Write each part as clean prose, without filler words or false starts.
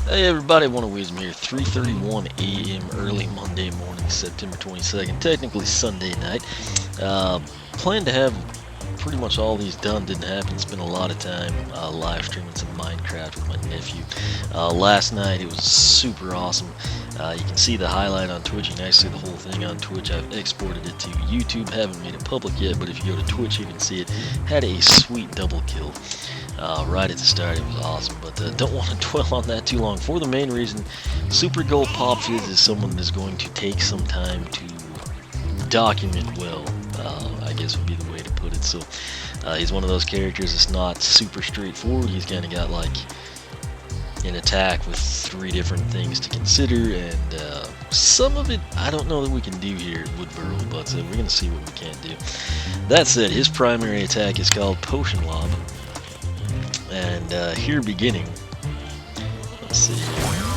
Hey everybody, One of Wisdom here, 3:31 a.m. early Monday morning, September 22nd, technically Sunday night. Planned to have pretty much all these done, didn't happen. Spent a lot of time live streaming some Minecraft with my nephew. Last night it was super awesome. You can see the highlight on Twitch. You can actually see the whole thing on Twitch. I've exported it to YouTube, haven't made it public yet, but if you go to Twitch you can see it. Had a sweet double kill. Right at the start, it was awesome, but don't want to dwell on that too long. For the main reason, Super Gulp Pop Fizz is someone that's going to take some time to document well, I guess would be the way to put it. So he's one of those characters that's not super straightforward. He's kind of got like an attack with 3 different things to consider, and some of it I don't know that we can do here at Woodburrow, but we're going to see what we can do. That said, his primary attack is called Potion Lob. And here beginning, let's see, 38.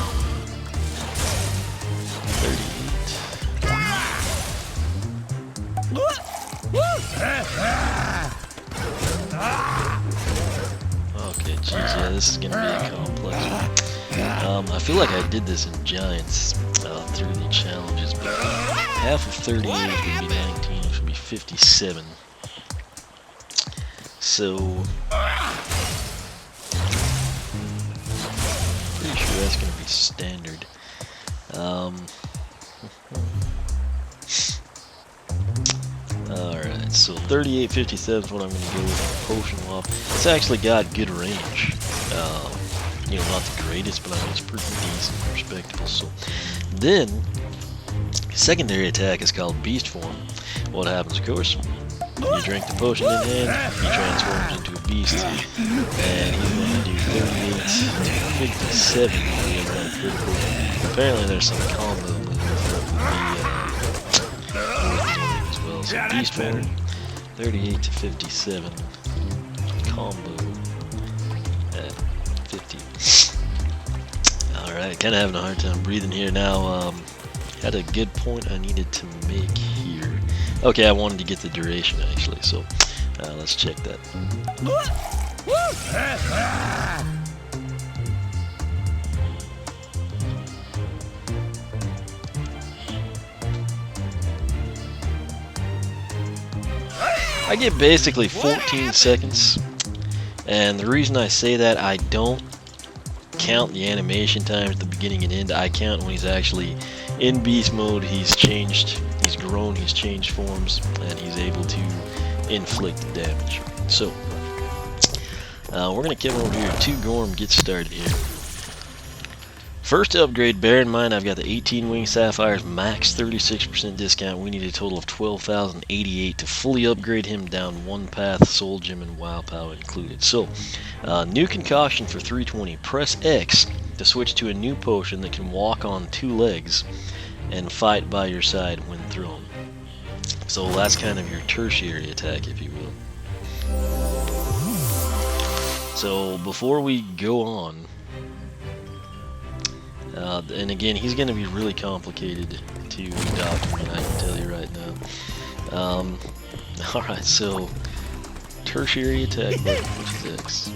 Okay, geez, yeah, this is going to be a complex one. I feel like I did this in Giants through the challenges, but half of 38 would be 19, which would be 57. So pretty sure that's going to be standard. Alright, so 38.57 is what I'm going to go with on Potion Lob. It's actually got good range. You know, not the greatest, but I mean it's pretty decent, respectable. So then, secondary attack is called Beast Form. What happens, of course? You drink the potion in hand, he transforms into a beast, and he's going to do 38 to 57 critical. Apparently there's some combo moves that would be as well. So beast form, 38 to 57, combo at 50. Alright, kind of having a hard time breathing here now. Had a good point I needed to make here. Okay, I wanted to get the duration actually, so let's check that. I get basically 14 seconds, and the reason I say that, I don't count the animation time at the beginning and end. I count when he's actually in beast mode. He's changed, he's grown, he's changed forms, and he's able to inflict damage. So we're gonna come over here to Gorm, get started here. First to upgrade, bear in mind I've got the 18 wing sapphires, max 36% discount. We need a total of 12,088 to fully upgrade him down 1 path, soul gem and wow power included. So new concoction for 320. Press X to switch to a new potion that can walk on 2 legs and fight by your side when thrown. So that's kind of your tertiary attack, if you will. So before we go on, and again, he's going to be really complicated to document, I can tell you right now. Alright, so tertiary attack button, which is X.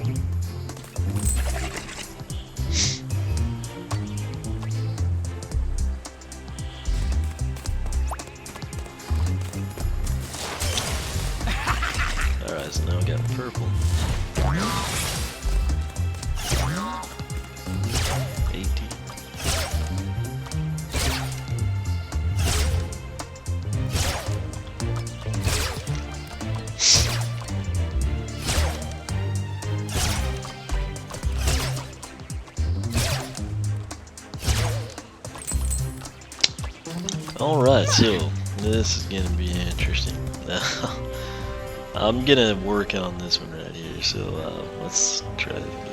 Alright, so now we got purple. 18. Alright, so this is going to be interesting. I'm going to work on this one right here, so let's try it again.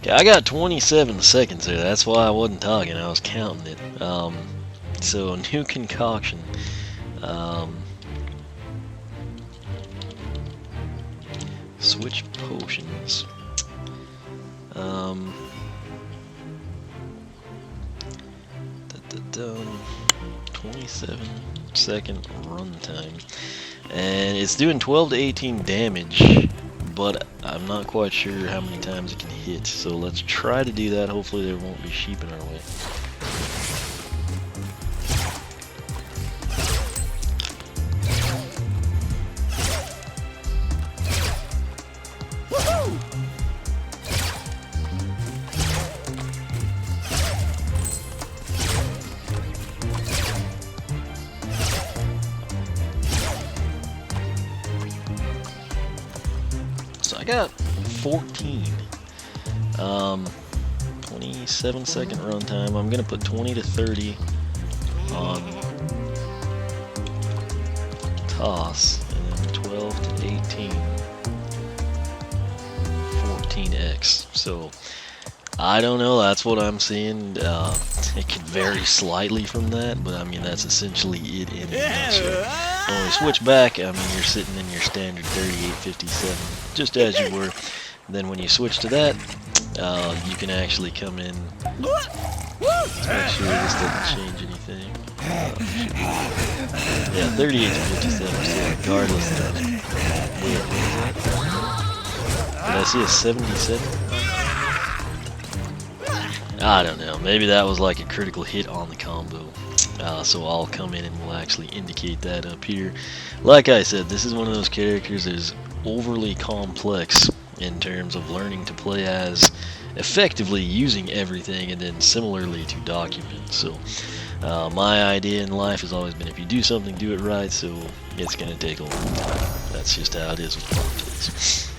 Okay, I got 27 seconds there. That's why I wasn't talking. I was counting it. So new concoction. Switch potions. 27-second runtime, and it's doing 12 to 18 damage, but I'm not quite sure how many times it can hit. So let's try to do that. Hopefully there won't be sheep in our way. So I got 14. 27-second runtime. I'm gonna put 20 to 30 on toss, and then 12 to 18, 14x. So I don't know. That's what I'm seeing. It could vary slightly from that, but I mean that's essentially it in a nutshell. When we switch back, I mean you're sitting in your standard 3857, just as you were. Then when you switch to that, you can actually come in. Let's make sure this doesn't change anything. Yeah, 38 to 57. So regardless of that. Wait, what is that? Did I see a 77? I don't know. Maybe that was like a critical hit on the combo. So I'll come in and we'll actually indicate that up here. Like I said, this is one of those characters that is overly complex in terms of learning to play as, effectively using everything, and then similarly to document. So my idea in life has always been, if you do something, do it right. So it's going to take a long time. That's just how it is with politics.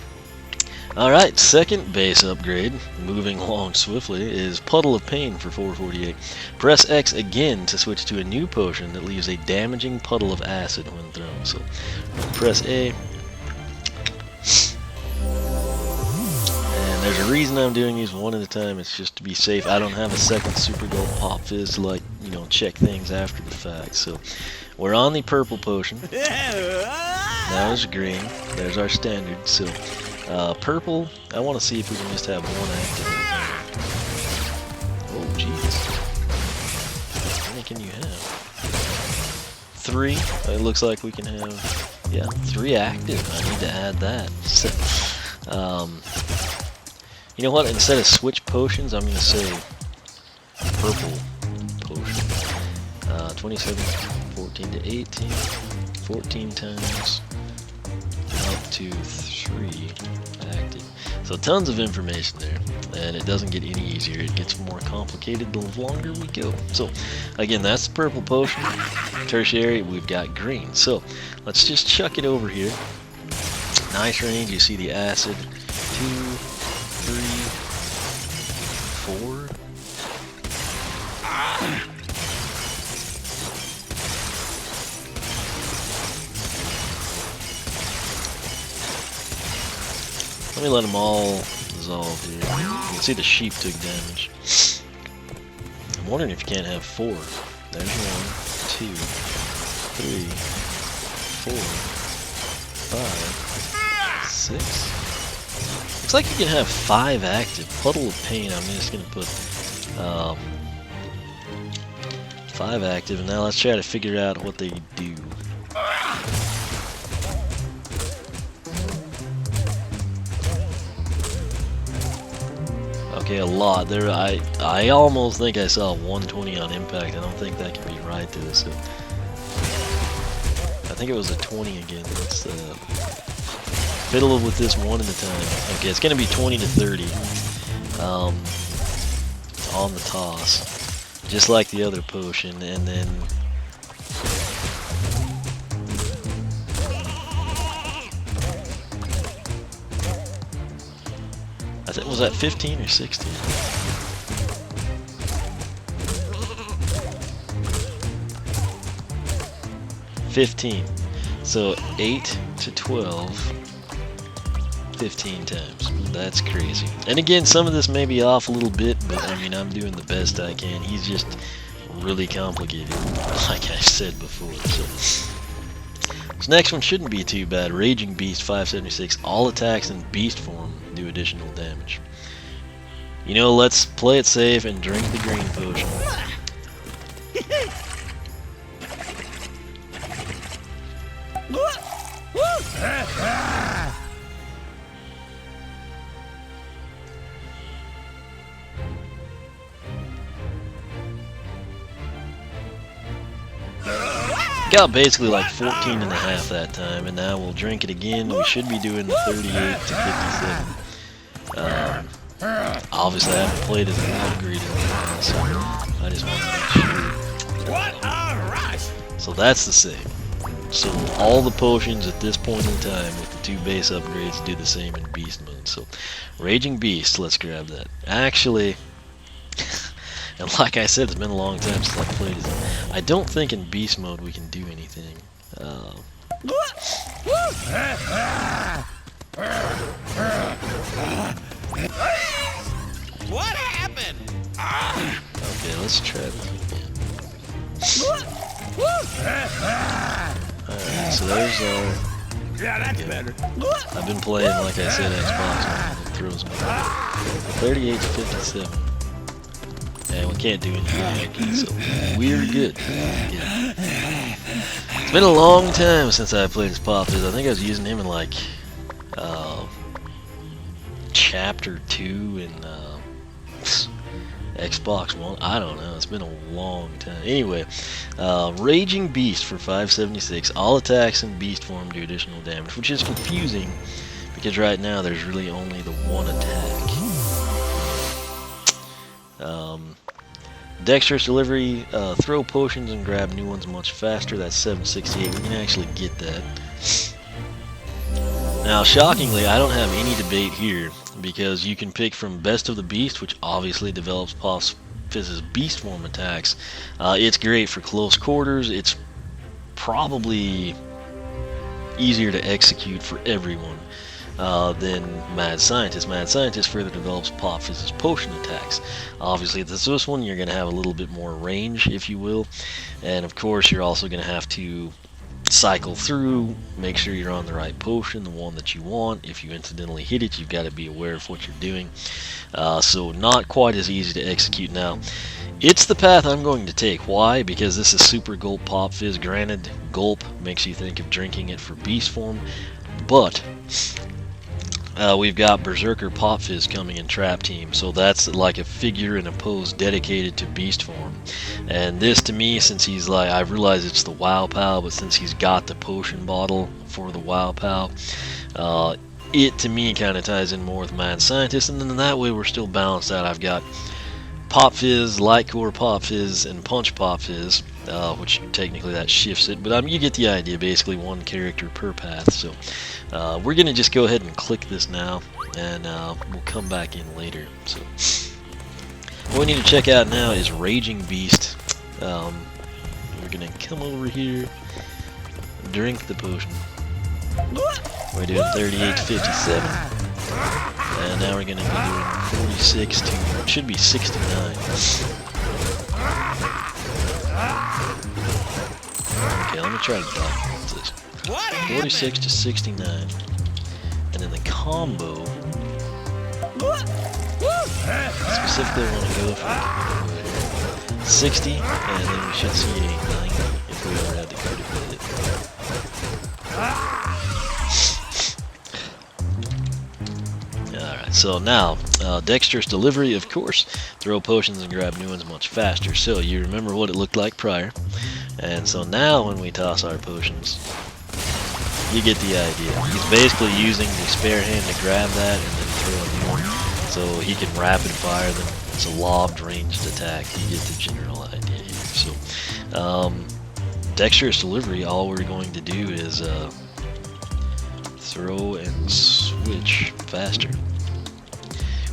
Alright, second base upgrade, moving along swiftly, is Puddle of Pain for 448. Press X again to switch to a new potion that leaves a damaging puddle of acid when thrown. So press A. And there's a reason I'm doing these one at a time. It's just to be safe. I don't have a second Super Gulp Pop Fizz to, like, you know, check things after the fact. So we're on the purple potion. Now is green. There's our standard. So purple, I want to see if we can just have one active at a time. Oh, jeez. How many can you have? 3. It looks like we can have, yeah, 3 active. I need to add that. So, you know what? Instead of switch potions, I'm going to say purple potion. 27, 14 to 18, 14 times. Up to 3 active. So tons of information there, and it doesn't get any easier. It gets more complicated the longer we go. So again, that's the purple potion. Tertiary, we've got green. So let's just chuck it over here. Nice range. You see the acid. 2, 3, 4. Let me let them all dissolve here. You can see the sheep took damage. I'm wondering if you can't have 4. There's 1, 2, 3, 4, 5, 6. Looks like you can have 5 active. Puddle of Pain, I'm just going to put 5 active. And now let's try to figure out what they do. Okay, a lot. There, I almost think I saw 120 on impact. I don't think that can be right though. So I think it was a 20 again. Let's fiddle with this one at a time. Okay, it's gonna be 20 to 30 on the toss, just like the other potion, and then. Was that 15 or 16? 15. So 8 to 12, 15 times. That's crazy. And again, some of this may be off a little bit, but I mean, I'm doing the best I can. He's just really complicated, like I said before. So This next one shouldn't be too bad. Raging Beast 576. All attacks in beast form do additional damage. You know, let's play it safe and drink the green potion. Got basically like 14 and a half that time, and now we'll drink it again. We should be doing the 38 to 57. Obviously I haven't played as an upgrade in a while, so I just want to make sure. What a rush! So that's the same. So all the potions at this point in time with the 2 base upgrades do the same in beast mode. So Raging Beast, let's grab that. Actually, and like I said, it's been a long time since I played it. I don't think in beast mode we can do anything. What happened? Okay, let's try this again. Alright, so there's our... Yeah, that's better. I've been playing, like I said, Xbox One, and it throws me. 38 to 57. And we can't do anything, so we're good. Yeah. It's been a long time since I played as Pop Fizz. I think I was using him in like Chapter 2 in Xbox One. I don't know. It's been a long time. Anyway, Raging Beast for 576. All attacks in beast form do additional damage, which is confusing because right now there's really only the one attack. Dexterous delivery, throw potions and grab new ones much faster. That's 768. We can actually get that. Now, shockingly, I don't have any debate here because you can pick from Best of the Beast, which obviously develops Pop Fizz's beast form attacks. It's great for close quarters. It's probably easier to execute for everyone than Mad Scientist. Mad Scientist further develops Pop Fizz's potion attacks. Obviously, this one you're going to have a little bit more range, if you will, and of course you're also going to have to cycle through, make sure you're on the right potion, the one that you want. If you incidentally hit it, you've got to be aware of what you're doing. So not quite as easy to execute. Now, it's the path I'm going to take. Why? Because this is Super Gulp Pop Fizz. Granted, Gulp makes you think of drinking it for beast form, but we've got Berserker Pop Fizz coming in Trap Team, so that's like a figure in a pose dedicated to beast form. And this, to me, since he's like, I realize it's the Wow Pal, but since he's got the potion bottle for the Wow Pal, it to me kind of ties in more with Mad Scientist, and then that way we're still balanced out. I've got Pop Fizz, Light Core Pop Fizz, and Punch Pop Fizz, which technically that shifts it, but you get the idea, basically one character per path. So we're going to just go ahead and click this now, and we'll come back in later. So what we need to check out now is Raging Beast. We're going to come over here, drink the potion. We're doing 38 to 57. And now we're going to be doing 46 to, it should be 69. Okay, let me try to document this. 46 to 69. And then the combo, specifically I want to go for 60, and then we should see a 90 if we ever had the critical hit. Alright, so now, Dexterous Delivery, of course, throw potions and grab new ones much faster. So you remember what it looked like prior. And so now when we toss our potions, you get the idea. He's basically using the spare hand to grab that and then throw a new one. So he can rapid fire them. It's a lobbed ranged attack. You get the general idea here. So, Dexterous Delivery, all we're going to do is throw and switch faster.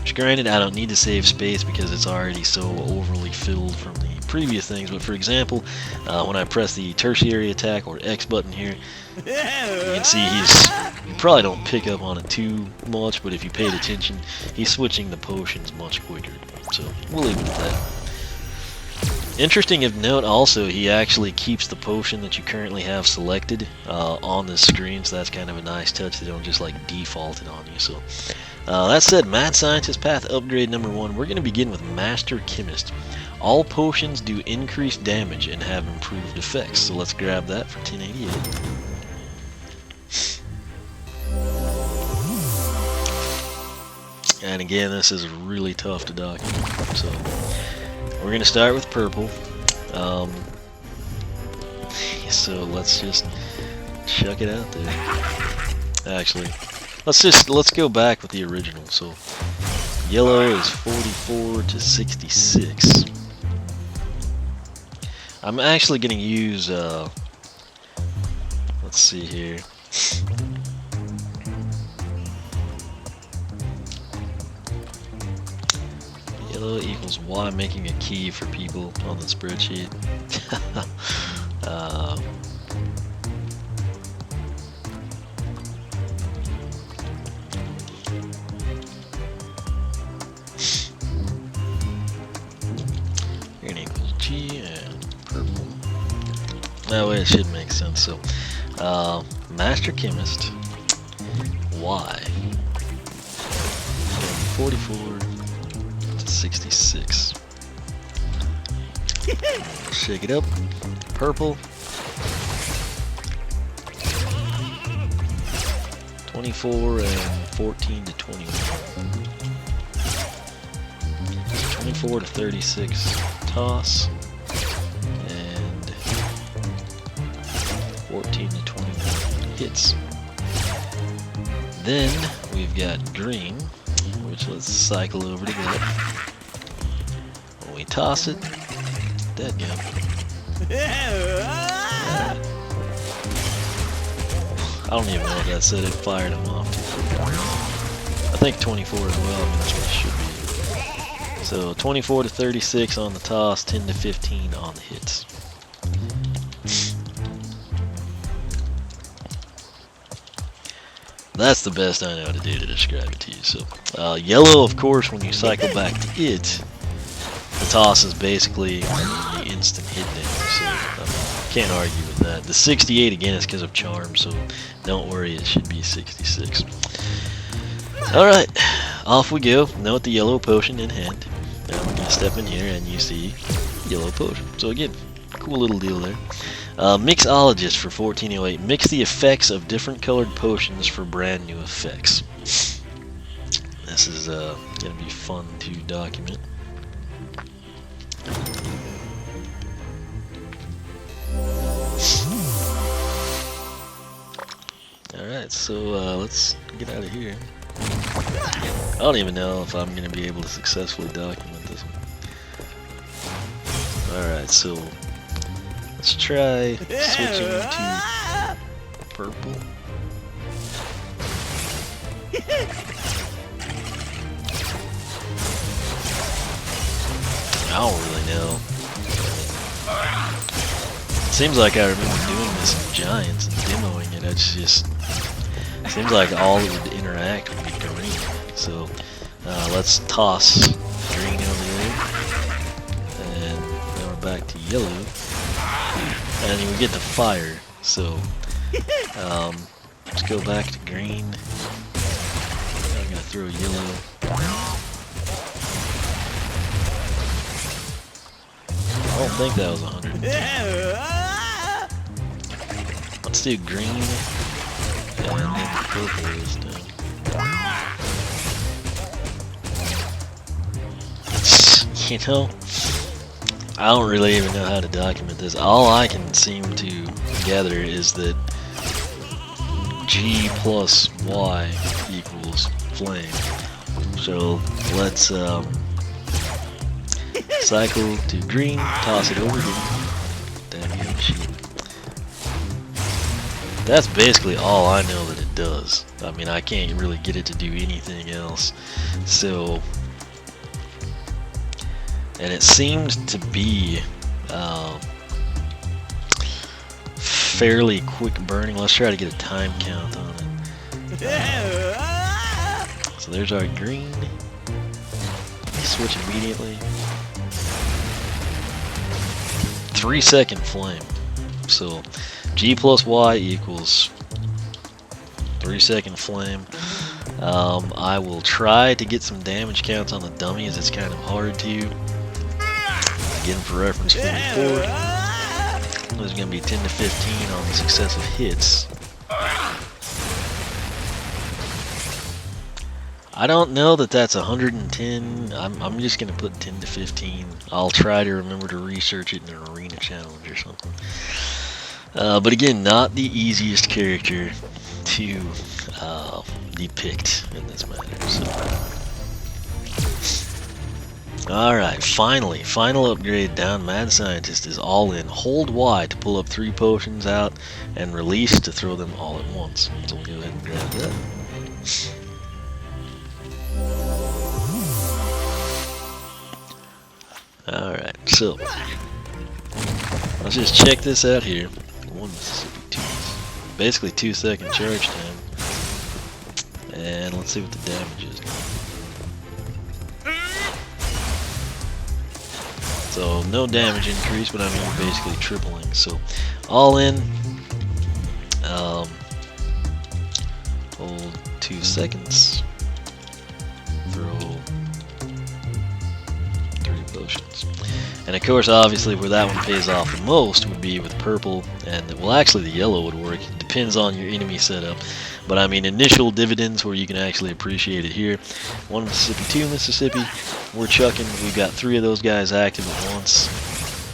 Which, granted, I don't need to save space because it's already so overly filled from the previous things. But for example, when I press the tertiary attack or X button here, you can see you probably don't pick up on it too much, but if you paid attention, he's switching the potions much quicker. So we'll leave it at that. Interesting of note also, he actually keeps the potion that you currently have selected on this screen, so that's kind of a nice touch. They don't just like default it on you. So that said, Mad Scientist Path upgrade number 1, we're going to begin with Master Chemist. All potions do increased damage and have improved effects, so let's grab that for 1088. And again, this is really tough to document, so we're going to start with purple. So let's just chuck it out there. Actually, let's go back with the original. So yellow is 44 to 66. I'm actually going to use let's see here. Yellow equals Y, making a key for people on the spreadsheet. Green equals G and purple. That way it should make sense. So, Master Chemist, Y, 44 to 66. Shake it up. Purple. 24 and 14 to 21. 24 to 36. Toss. And 14 to 21. Hits. Then we've got green, which let's cycle over to that. When we toss it, dead go. I don't even know if that said it fired him off. I think 24 as well. I mean, that's what it should be. So 24 to 36 on the toss, 10 to 15 on the hits. That's the best I know how to do to describe it to you. So yellow, of course, when you cycle back to it, the toss is basically the instant hit down, so can't argue with that. The 68 again is because of charm, so don't worry, it should be 66. Alright, off we go. Note the yellow potion in hand. Now we're going to step in here and you see yellow potion. So again, cool little deal there. Mixologist for 1408. Mix the effects of different colored potions for brand new effects. This is going to be fun to document. Alright, so let's get out of here. I don't even know if I'm going to be able to successfully document this one. Alright, so let's try switching to purple. I don't really know. Seems like I remember doing this in Giants and demoing it. It's just seems like all that would interact would be green. So let's toss green over there, and now we're back to yellow, and then we get the fire. So let's go back to green. I'm gonna throw yellow. I don't think that was 100. Let's do green and then purple this time. You know, I don't really even know how to document this. All I can seem to gather is that G plus Y equals flame. So let's cycle to green, toss it over here. Damn you, sheet. That's basically all I know that it does. I mean, I can't really get it to do anything else. So, and it seems to be fairly quick burning. Let's try to get a time count on it. So there's our green. Switch immediately. 3-second flame. So G plus Y equals 3-second flame. I will try to get some damage counts on the dummy, as it's kind of hard to. Again, for reference, 44. There's going to be 10 to 15 on the successive hits. I don't know that that's 110. I'm just going to put 10 to 15. I'll try to remember to research it in an arena challenge or something. But again, not the easiest character to depict in this matter. So. Alright, finally, final upgrade down. Mad Scientist is all in. Hold Y to pull up 3 potions out, and release to throw them all at once. So we'll go ahead and grab that. Alright, so let's just check this out here. 1 Mississippi 2. Basically 2-second charge time. And let's see what the damage is. So no damage increase, but I mean basically tripling. So all in, hold 2 seconds, throw 3 potions. And of course, obviously, where that one pays off the most would be with purple, and well, actually the yellow would work. It depends on your enemy setup. But I mean, initial dividends where you can actually appreciate it here. 1 Mississippi, 2 Mississippi. We're chucking. We've got 3 of those guys active at once.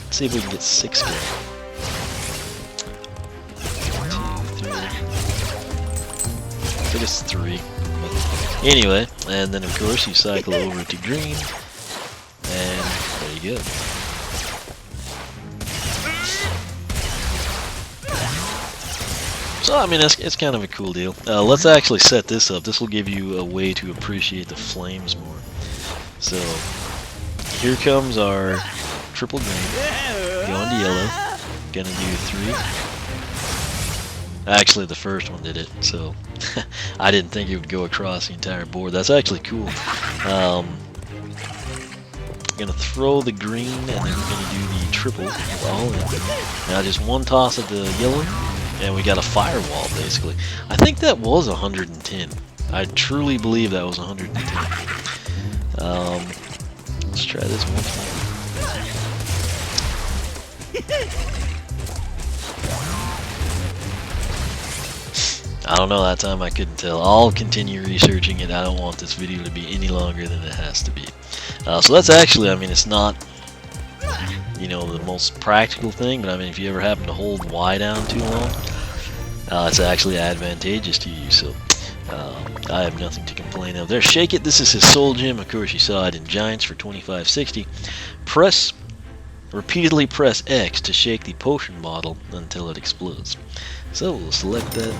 Let's see if we can get 6 going. 1, 2, 3. I think it's 3. But anyway, and then of course you cycle over to green, and there you go. So, I mean, it's kind of a cool deal. Let's actually set this up. This will give you a way to appreciate the flames more. So, here comes our triple green. Going to yellow. Gonna do 3. Actually, the first one did it, so I didn't think it would go across the entire board. That's actually cool. Gonna throw the green, and then we're gonna do the triple all in. Now, just 1 toss of the yellow. And we got a firewall, basically. I think that was 110. I truly believe that was 110. Let's try this one time. I don't know, that time I couldn't tell. I'll continue researching it. I don't want this video to be any longer than it has to be. So that's actually, I mean, it's not, you know, the most practical thing, but I mean, if you ever happen to hold Y down too long, it's actually advantageous to you. So I have nothing to complain of there. Shake it. This is his soul gem. Of course, you saw it in Giants for 2560. Repeatedly press X to shake the potion bottle until it explodes. So we'll select that.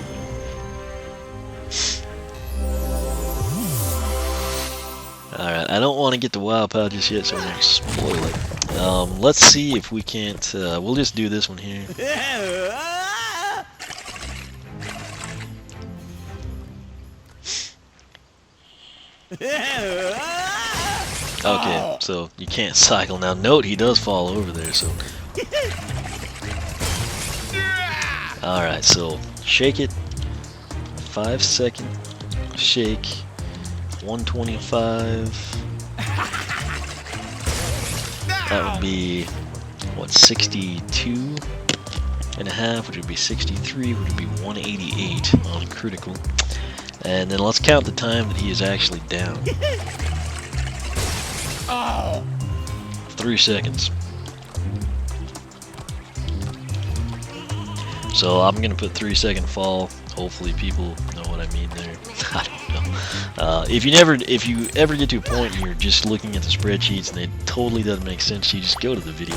Alright, I don't want to get the wild pow just yet, so we're going to spoil it. Let's see if we can't, we'll just do this one here. Okay, so you can't cycle. Now note, he does fall over there, so. Alright, so shake it. 5-second shake. 125. That would be, what, 62 and a half, which would be 63, which would be 188 on critical. And then let's count the time that he is actually down. 3 seconds. So I'm gonna put 3-second fall. Hopefully people know what I mean there. I don't know. If you ever get to a point and you're just looking at the spreadsheets and it totally doesn't make sense, you just go to the video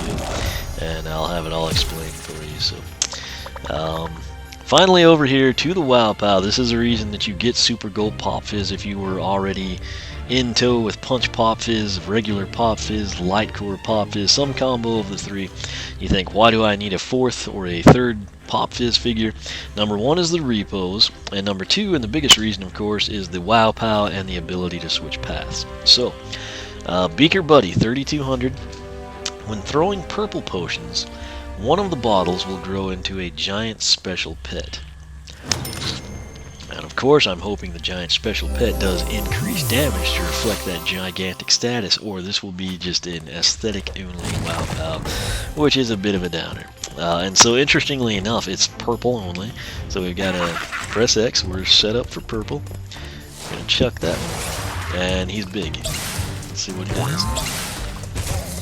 and I'll have it all explained for you. So finally over here to the Wow Pow. This is the reason that you get Super Gulp Pop Fizz if you were already in tow with Punch Pop Fizz, regular Pop Fizz, Light Core Pop Fizz, some combo of the 3. You think, why do I need a 4th or a 3rd Pop Fizz figure? Number 1 is the repos, and number 2, and the biggest reason of course, is the Wow Pow and the ability to switch paths. So, Beaker Buddy 3200, when throwing purple potions, one of the bottles will grow into a giant special pet. And of course, I'm hoping the giant special pet does increase damage to reflect that gigantic status, or this will be just an aesthetic only wow pow, which is a bit of a downer. And so interestingly enough, it's purple only. So we've got to press X, we're set up for purple. Gonna chuck that one. And he's big. Let's see what he does.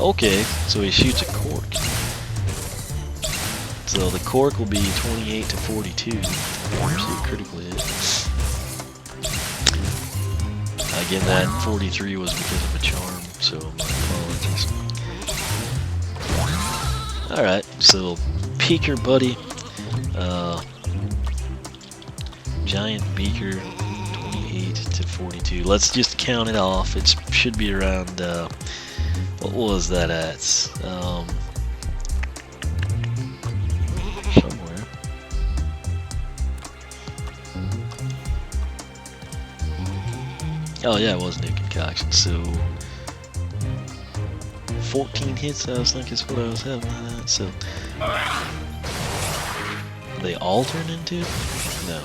Okay, so he shoots a cork. So the cork will be 28 to 42. See, critical hit. Again, that 43 was because of a charm, so my apologies. Alright, so Beaker Buddy. Giant Beaker, 28 to 42. Let's just count it off. It should be around, what was that at? Somewhere. Oh yeah, it was new concoction. So 14 hits, I was thinking is what I was having that. So they all turn into? No.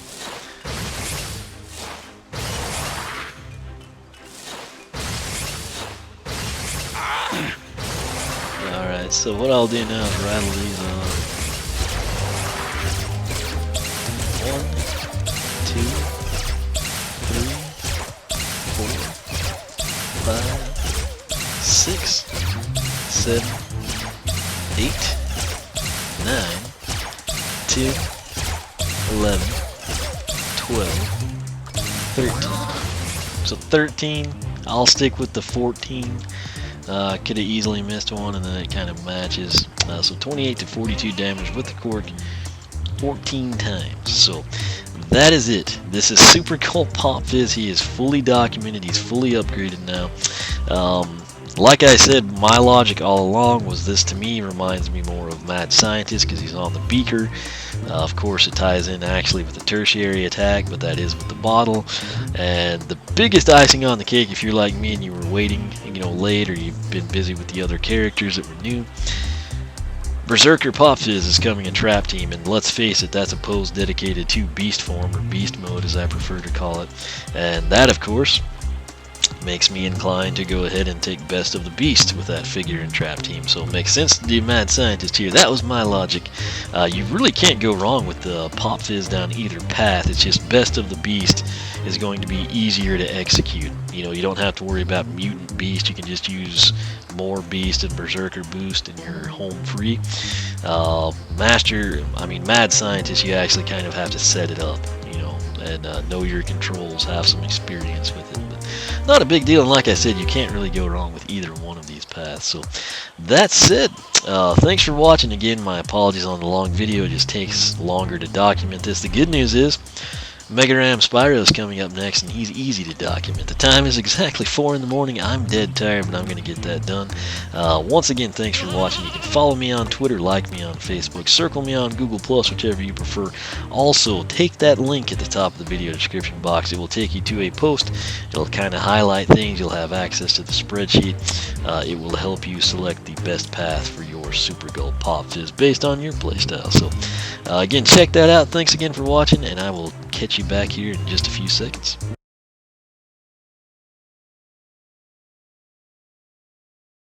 Alright, so what I'll do now is rattle these off. 1, 2, 3, 4, 5, 6, 7, 8, 9, 10, 11, 12, 13. So 13, I'll stick with the 14. Could have easily missed one, and then it kind of matches. So 28 to 42 damage with the cork 14 times. So that is it. This is Super Gulp Pop Fizz. He is fully documented. He's fully upgraded now. Like I said, my logic all along was this to me reminds me more of Mad Scientist because he's on the beaker. Of course, it ties in actually with the tertiary attack, but that is with the bottle. And the biggest icing on the cake, if you're like me and you were waiting, late, or you've been busy with the other characters that were new, Berserker Pop Fizz is coming in Trap Team, and let's face it, that's a pose dedicated to Beast Form, or Beast Mode as I prefer to call it. And that, of course, makes me inclined to go ahead and take Best of the Beast with that figure in Trap Team. So it makes sense to do Mad Scientist here. That was my logic. You really can't go wrong with the Pop Fizz down either path. It's just Best of the Beast is going to be easier to execute. You don't have to worry about Mutant Beast. You can just use more Beast and Berserker boost and you're home free. Mad Scientist, you actually kind of have to set it up, and know your controls, have some experience with it. But not a big deal, and like I said, you can't really go wrong with either one of these paths. So that's it. Thanks for watching. Again, my apologies on the long video. It just takes longer to document this. The good news is Mega Ram Spyro is coming up next, and he's easy to document. The time is exactly 4 in the morning. I'm dead tired, but I'm going to get that done. Once again, thanks for watching. You can follow me on Twitter, like me on Facebook, circle me on Google+, whichever you prefer. Also, take that link at the top of the video description box. It will take you to a post. It'll kind of highlight things. You'll have access to the spreadsheet. It will help you select the best path for your Super Gulp Pop Fizz based on your playstyle. So, again, check that out. Thanks again for watching, and I will catch you back here in just a few seconds.